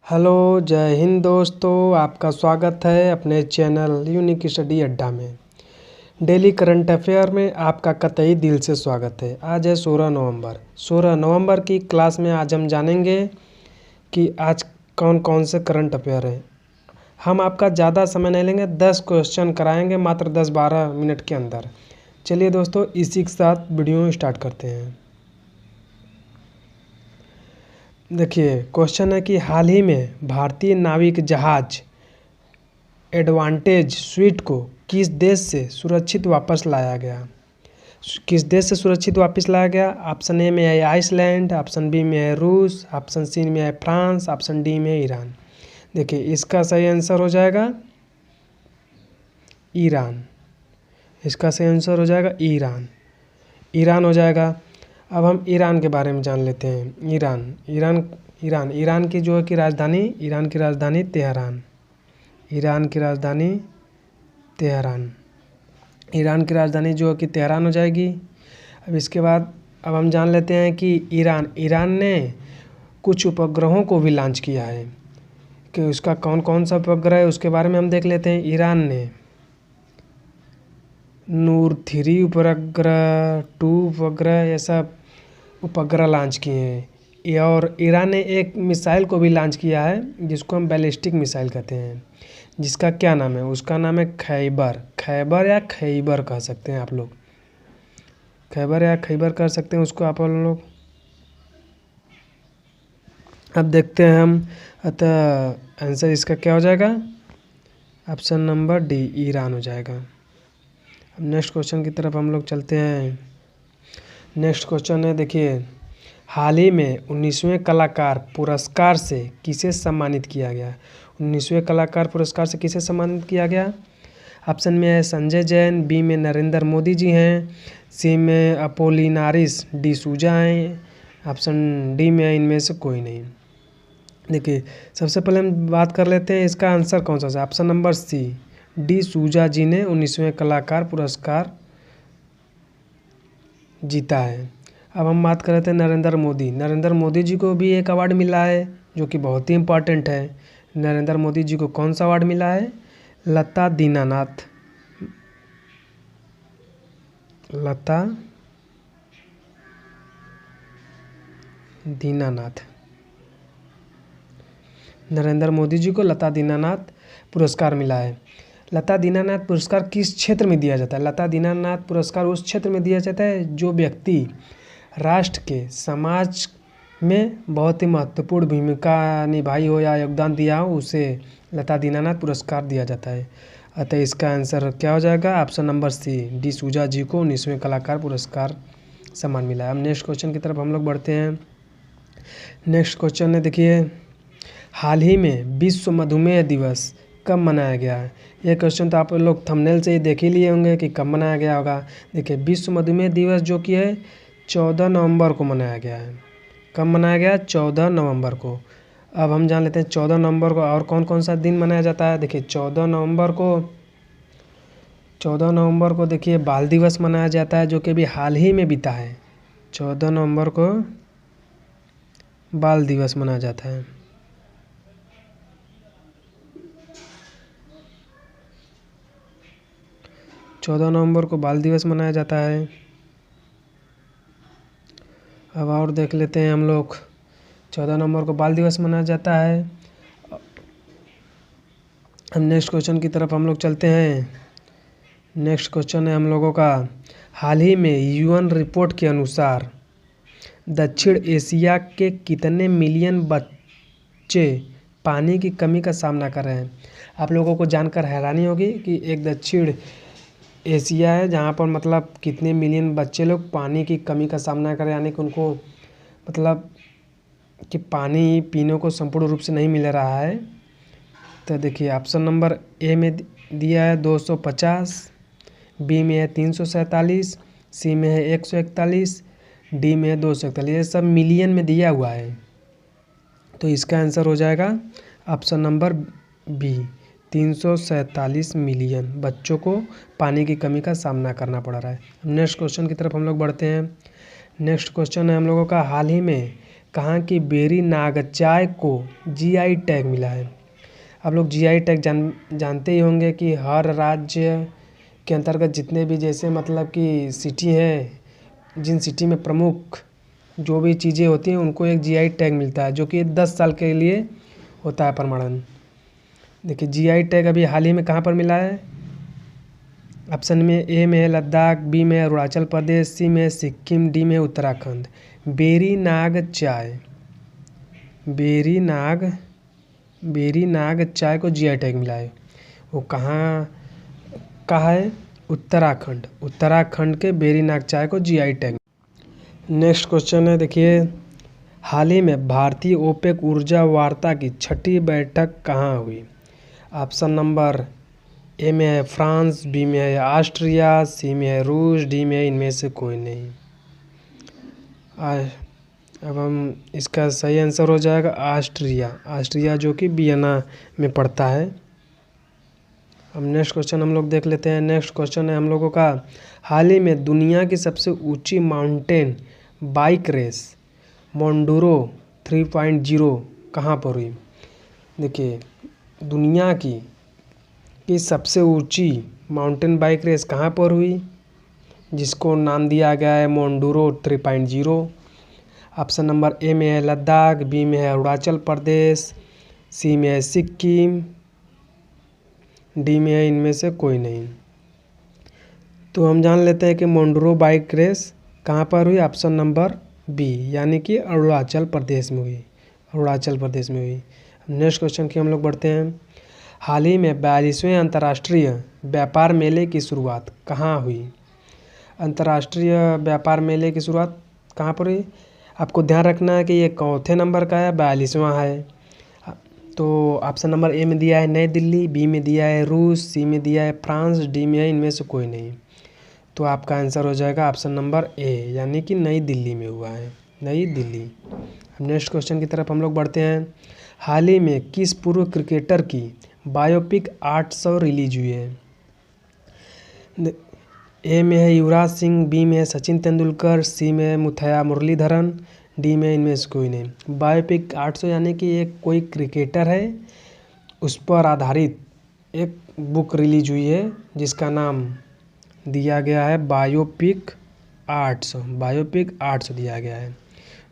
Hello, जय हिंद दोस्तों। आपका स्वागत है अपने चैनल यूनिक स्टडी अड्डा में। डेली करंट अफेयर में आपका कतई दिल से स्वागत है। आज है 16 नवंबर की क्लास में आज हम जानेंगे कि आज कौन कौन से करंट अफेयर हैं। हम आपका ज़्यादा समय नहीं लेंगे, 10 क्वेश्चन कराएंगे मात्र 10-12 मिनट के अंदर। चलिए दोस्तों, इसी के साथ वीडियो स्टार्ट करते हैं। देखिए, क्वेश्चन है कि हाल ही में भारतीय नाविक जहाज एडवांटेज स्वीट को किस देश से सुरक्षित वापस लाया गया? किस देश से सुरक्षित वापस लाया गया? ऑप्शन ए में है आइसलैंड, ऑप्शन बी में है रूस, ऑप्शन सी में है फ्रांस, ऑप्शन डी में है ईरान। देखिए, इसका सही आंसर हो जाएगा ईरान। इसका सही आंसर हो जाएगा ईरान हो जाएगा। अब हम ईरान के बारे में जान लेते हैं। ईरान की जो है कि राजधानी, ईरान की राजधानी तेहरान। ईरान की राजधानी जो है कि तेहरान हो जाएगी। अब इसके बाद अब हम जान लेते हैं कि ईरान ने कुछ उपग्रहों को भी लॉन्च किया है कि उसका कौन कौन सा उपग्रह है उसके बारे में हम देख लेते हैं। ईरान ने नूर 3 उपग्रह, 2 उपग्रह, ये सब उपग्रह लॉन्च किए हैं। और ईरान ने एक मिसाइल को भी लॉन्च किया है जिसको हम बैलिस्टिक मिसाइल कहते हैं, जिसका क्या नाम है? उसका नाम है खैबर या खैबर कह सकते हैं आप लोग। खैबर या खैबर कर सकते हैं उसको आप लोग। अब देखते हैं हम, अतः आंसर इसका क्या हो जाएगा? ऑप्शन नंबर डी, ईरान हो जाएगा। अब नेक्स्ट क्वेश्चन की तरफ हम लोग चलते हैं। नेक्स्ट क्वेश्चन है, देखिए, हाल ही में 19वें कलाकार पुरस्कार से किसे सम्मानित किया गया? 19वें कलाकार पुरस्कार से किसे सम्मानित किया गया? ऑप्शन में है संजय जैन, बी में नरेंद्र मोदी जी हैं, सी में अपोलिनारिस डी सूजा हैं, ऑप्शन डी में है इनमें से कोई नहीं। देखिए, सबसे पहले हम बात कर लेते हैं इसका आंसर कौन सा है। ऑप्शन नंबर सी, डी सूजा जी ने 19वें कलाकार पुरस्कार जीता है। अब हम बात कर रहे थे नरेंद्र मोदी जी को भी एक अवार्ड मिला है जो कि बहुत ही इम्पॉर्टेंट है। नरेंद्र मोदी जी को कौन सा अवार्ड मिला है? लता दीनानाथ नरेंद्र मोदी जी को लता दीनानाथ पुरस्कार मिला है। लता दीनानाथ पुरस्कार किस क्षेत्र में दिया जाता है? लता दीनानाथ पुरस्कार उस क्षेत्र में दिया जाता है जो व्यक्ति राष्ट्र के समाज में बहुत ही महत्वपूर्ण भूमिका निभाई हो या योगदान दिया हो, उसे लता दीनानाथ पुरस्कार दिया जाता है। अतः इसका आंसर क्या हो जाएगा? ऑप्शन नंबर सी, डी सूजा जी को 19वें कलाकार पुरस्कार सम्मान मिला है। अब नेक्स्ट क्वेश्चन की तरफ हम लोग बढ़ते हैं। नेक्स्ट क्वेश्चन है, देखिए, हाल ही में विश्व मधुमेह दिवस कब मनाया गया है? ये क्वेश्चन तो आप लोग थंबनेल से ही देख ही लिए होंगे कि कब मनाया गया होगा। देखिए, विश्व मधुमेह दिवस जो कि है 14 नवंबर को मनाया गया है। कब मनाया गया? 14 नवंबर को। अब हम जान लेते हैं 14 नवंबर को और कौन कौन सा दिन मनाया जाता है। देखिए, 14 नवंबर को देखिए बाल दिवस मनाया जाता है जो कि अभी हाल ही में बीता है। 14 नवंबर को बाल दिवस मनाया जाता है। चौदह नवंबर को बाल दिवस मनाया जाता है। अब और देख लेते हैं हम लोग, 14 नवंबर को बाल दिवस मनाया जाता है। हम नेक्स्ट क्वेश्चन की तरफ हम लोग चलते हैं। नेक्स्ट क्वेश्चन है हम लोगों का, हाल ही में यूएन रिपोर्ट के अनुसार दक्षिण एशिया के कितने मिलियन बच्चे पानी की कमी का सामना कर रहे हैं? आप लोगों को जानकर हैरानी होगी कि एक दक्षिण एशिया है जहाँ पर मतलब कितने मिलियन बच्चे लोग पानी की कमी का सामना करें, यानी कि उनको मतलब कि पानी पीने को संपूर्ण रूप से नहीं मिल रहा है। तो देखिए, ऑप्शन नंबर ए में दिया है 250, बी में है 347, सी में है 141, डी में है 241। ये सब मिलियन में दिया हुआ है, तो इसका आंसर हो जाएगा ऑप्शन नंबर बी, 347 मिलियन बच्चों को पानी की कमी का सामना करना पड़ रहा है। नेक्स्ट क्वेश्चन की तरफ हम लोग बढ़ते हैं। नेक्स्ट क्वेश्चन है हम लोगों का, हाल ही में कहाँ की बेरी नागचाय को जीआई टैग मिला है। आप लोग जीआई टैग जानते ही होंगे कि हर राज्य के अंतर्गत जितने भी जैसे मतलब कि सिटी हैं, जिन सिटी में प्रमुख जो भी चीज़ें होती हैं उनको एक जीआई टैग मिलता है, जो कि 10 साल के लिए होता है प्रमाणन। देखिए जीआई टैग अभी हाल ही में कहाँ पर मिला है। ऑप्शन में ए में है लद्दाख, बी में है अरुणाचल प्रदेश, सी में है सिक्किम, डी में है उत्तराखंड। बेरी नाग चाय को जीआई टैग मिला है। वो कहाँ का है? उत्तराखंड के बेरी नाग चाय को जीआई टैग। नेक्स्ट क्वेश्चन है, देखिए हाल ही में भारतीय ओपेक ऊर्जा वार्ता की 6ठी बैठक कहाँ हुई। ऑप्शन नंबर ए में है फ्रांस, बी में है ऑस्ट्रिया, सी में है रूस, डी में है इनमें से कोई नहीं। अब हम इसका सही आंसर हो जाएगा ऑस्ट्रिया जो कि वियना में पड़ता है। अब नेक्स्ट क्वेश्चन हम लोग देख लेते हैं। नेक्स्ट क्वेश्चन है हम लोगों का, हाल ही में दुनिया की सबसे ऊंची माउंटेन बाइक रेस मोंडूरो 3.0 कहाँ पर हुई। देखिए दुनिया की सबसे ऊंची माउंटेन बाइक रेस कहाँ पर हुई, जिसको नाम दिया गया है मोंडूरो 3.0। ऑप्शन नंबर ए में है लद्दाख, बी में है अरुणाचल प्रदेश, सी में है सिक्किम, डी में है इनमें से कोई नहीं। तो हम जान लेते हैं कि मोंडूरो बाइक रेस कहाँ पर हुई। ऑप्शन नंबर बी यानी कि अरुणाचल प्रदेश में हुई। नेक्स्ट क्वेश्चन की हम लोग बढ़ते हैं। हाल ही में 42वें अंतर्राष्ट्रीय व्यापार मेले की शुरुआत कहाँ हुई। अंतर्राष्ट्रीय व्यापार मेले की शुरुआत कहाँ पर हुई। आपको ध्यान रखना है कि ये चौथे नंबर का है, 42वां है। तो ऑप्शन नंबर ए में दिया है नई दिल्ली, बी में दिया है रूस, सी में दिया है फ्रांस, डी में है इनमें से कोई नहीं। तो आपका आंसर हो जाएगा ऑप्शन नंबर ए यानी कि नई दिल्ली में हुआ है, नई दिल्ली। अब नेक्स्ट क्वेश्चन की तरफ हम लोग बढ़ते हैं। हाल ही में किस पूर्व क्रिकेटर की बायोपिक 800 रिलीज हुई है। ए में है युवराज सिंह, बी में है सचिन तेंदुलकर, सी में है मुथैया मुरलीधरन, डी में इनमें से कोई नहीं। बायोपिक 800 यानी कि एक कोई क्रिकेटर है उस पर आधारित एक बुक रिलीज हुई है जिसका नाम दिया गया है बायोपिक 800 दिया गया है,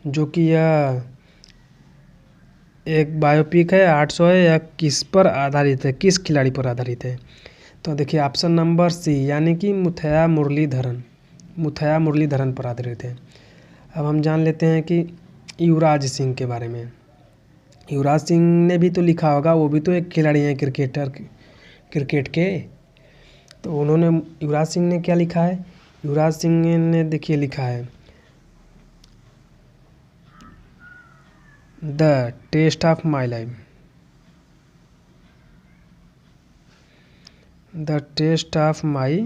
जो कि यह एक बायोपिक है 800 है। यह किस पर आधारित है, किस खिलाड़ी पर आधारित है। तो देखिए ऑप्शन नंबर सी यानी कि मुथैया मुरलीधरन पर आधारित है। अब हम जान लेते हैं कि युवराज सिंह के बारे में। युवराज सिंह ने भी तो लिखा होगा, वो भी तो एक खिलाड़ी हैं क्रिकेट के। तो उन्होंने युवराज सिंह ने क्या लिखा है। युवराज सिंह ने देखिए लिखा है the test of my life. The test of my,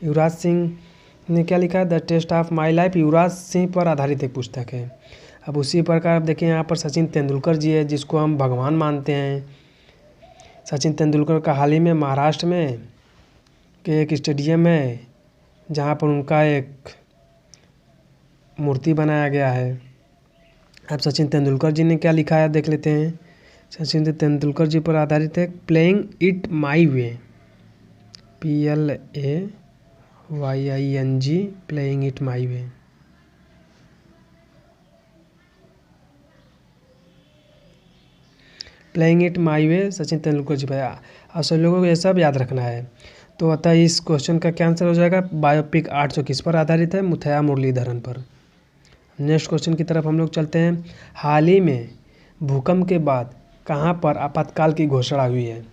Yuvraj Singh ने क्या लिखा है, the test of my life Yuvraj Singh पर आधारित एक पुस्तक है। अब उसी प्रकार आप देखें यहाँ पर सचिन तेंदुलकर जी है जिसको हम भगवान मानते हैं। सचिन तेंदुलकर का हाल ही में महाराष्ट्र में के एक स्टेडियम है जहाँ पर उनका एक मूर्ति बनाया गया है। अब सचिन तेंदुलकर जी ने क्या लिखा है देख लेते हैं। सचिन तेंदुलकर जी पर आधारित है playing it my way, PLAYING, playing it my way. Playing it my way Sachin Tendulkar ji पर। और सभी लोगों को ये सब याद रखना है। तो अतः इस क्वेश्चन का क्या आंसर हो जाएगा, बायोपिक 800 किस पर आधारित है, मुथैया मुरलीधरन पर। नेक्स्ट क्वेश्चन की तरफ हम लोग चलते हैं। हाल ही में भूकंप के बाद कहाँ पर आपातकाल की घोषणा हुई है।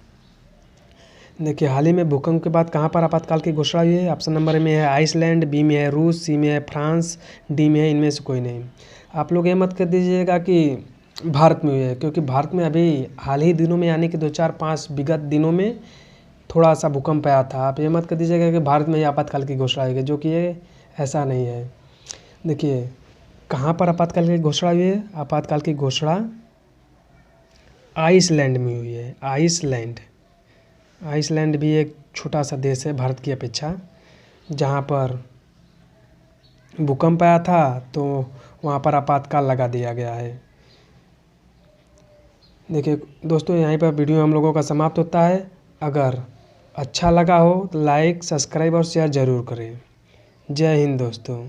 देखिए हाल ही में भूकंप के बाद कहाँ पर आपातकाल की घोषणा हुई है। ऑप्शन नंबर में है आइसलैंड, बी में है रूस, सी में है फ्रांस, डी में है इनमें से कोई नहीं। आप लोग ये मत कर दीजिएगा कि भारत में हुई है, क्योंकि भारत में अभी हाल ही दिनों में यानी कि 2-4-5 विगत दिनों में थोड़ा सा भूकंप आया था। आप ये मत कर दीजिएगा कि भारत में ही आपातकाल की घोषणा हुई है, जो कि ये ऐसा नहीं है। देखिए कहाँ पर आपातकाल की घोषणा हुई है। आपातकाल की घोषणा आइसलैंड में हुई है। आइसलैंड भी एक छोटा सा देश है भारत की अपेक्षा, जहाँ पर भूकंप आया था तो वहाँ पर आपातकाल लगा दिया गया है। देखिए दोस्तों, यहीं पर वीडियो हम लोगों का समाप्त होता है। अगर अच्छा लगा हो तो लाइक, सब्सक्राइब और शेयर ज़रूर करें। जय हिंद दोस्तों।